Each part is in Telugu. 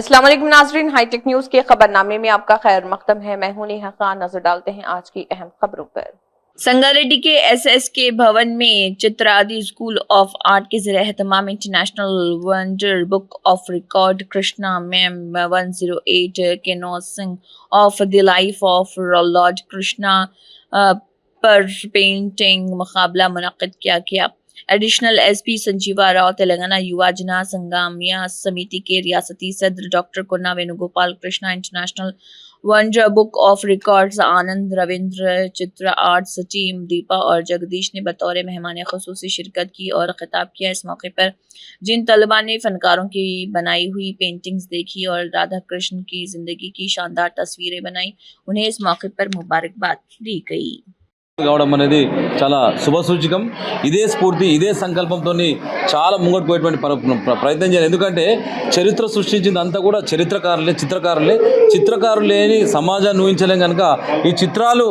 अस्सलाम वालेकुम नाज़रीन, हाईटेक न्यूज के खबरनामे में आपका खैर मकदम है। मैं हूं नेहा खान। नजर डालते हैं आज की अहम खबरों पर। संगारेड्डी के एसएसके भवन में चित्रादि स्कूल ऑफ आर्ट के ज़रिए एहतमाम international wonder book of record Krishna ma'am 108 केनोसिंग of the life of lord Krishna पर पेंटिंग मुकाबला मुनक्किद किया गया। एडिशनल एसपी संजीवा राव, तेलंगाना युवा जना संगामिया समिति के रियासती सदर doctor Konna Venugopal, Krishna international wonder book of records Anand, Ravindra, Chitra arts team, Deepa और जगदीश ने बतौर मेहमान खुसूसी शिरकत की और खिताब किया। इस मौके पर जिन तलबा ने फनकारों की बनाई हुई पेंटिंग्स देखी और राधा कृष्ण की जिंदगी की शानदार तस्वीरें बनाई, उन्हें इस मौके पर मुबारकबाद दी गई। కావడం అనేది చాలా శుభసూచకం। ఇదే స్ఫూర్తి, ఇదే సంకల్పంతో చాలా ముంగట్ పోయేటువంటి ప్రయత్నం చేయాలి। ఎందుకంటే చరిత్ర సృష్టించింది అంతా కూడా చిత్రకారులు లేని సమాజాన్ని ఊహించలేం కనుక ఈ చిత్రాలు,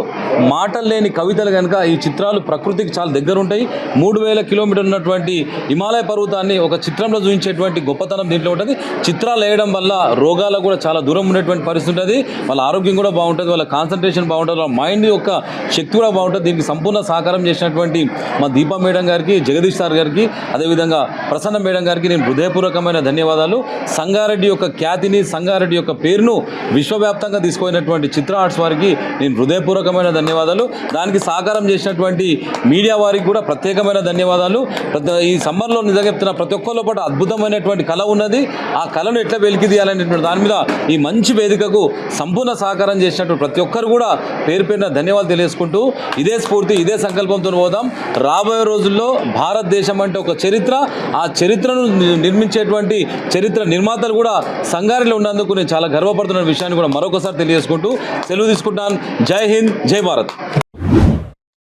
మాటలు లేని కవితలు కనుక ఈ చిత్రాలు ప్రకృతికి చాలా దగ్గర ఉంటాయి। 3000 కిలోమీటర్లు ఉన్నటువంటి హిమాలయ పర్వతాన్ని ఒక చిత్రంలో చూపించేటువంటి గొప్పతనం దీంట్లో ఉంటుంది। చిత్రాలు వేయడం వల్ల రోగాలకు కూడా చాలా దూరం ఉండేటువంటి పరిస్థితి ఉంటుంది। వాళ్ళ ఆరోగ్యం కూడా బాగుంటుంది, వాళ్ళ కాన్సన్ట్రేషన్ బాగుంటుంది, వాళ్ళ మైండ్ యొక్క శక్తి కూడా బాగుంటుంది। దీనికి సంపూర్ణ సహకారం చేసినటువంటి మా దీపా మేడం గారికి, జగదీష్ సార్ గారికి, అదేవిధంగా ప్రసన్న మేడం గారికి నేను హృదయపూర్వకమైన ధన్యవాదాలు। సంగారెడ్డి యొక్క ఖ్యాతిని, సంగారెడ్డి యొక్క పేరును విశ్వవ్యాప్తంగా తీసుకుపోయినటువంటి చిత్ర ఆర్ట్స్ వారికి నేను హృదయపూర్వకమైన ధన్యవాదాలు। దానికి సహకారం చేసినటువంటి మీడియా వారికి కూడా ప్రత్యేకమైన ధన్యవాదాలు। ఈ సమ్మర్లో నిజంగా చెప్తున్న ప్రతి ఒక్కరిలో పాటు అద్భుతమైనటువంటి కళ ఉన్నది। ఆ కళను ఎట్లా వెలికి తీయాలనేటువంటి దాని మీద ఈ మంచి వేదికకు సంపూర్ణ సహకారం చేసినటువంటి ప్రతి ఒక్కరు కూడా పేరు పేరున ధన్యవాదాలు తెలియజేసుకుంటూ ఇదే స్ఫూర్తి, ఇదే సంకల్పంతో పోదాం। రాబోయే రోజుల్లో భారతదేశం అంటే ఒక చరిత్ర, ఆ చరిత్రను నిర్మించేటువంటి చరిత్ర నిర్మాతలు కూడా సంగారెడ్డిలో ఉన్నందుకు నేను చాలా గర్వపడుతున్న విషయాన్ని కూడా మరొకసారి తెలియజేసుకుంటూ సెలవు తీసుకుంటాను। జై హింద్, జై భారత్।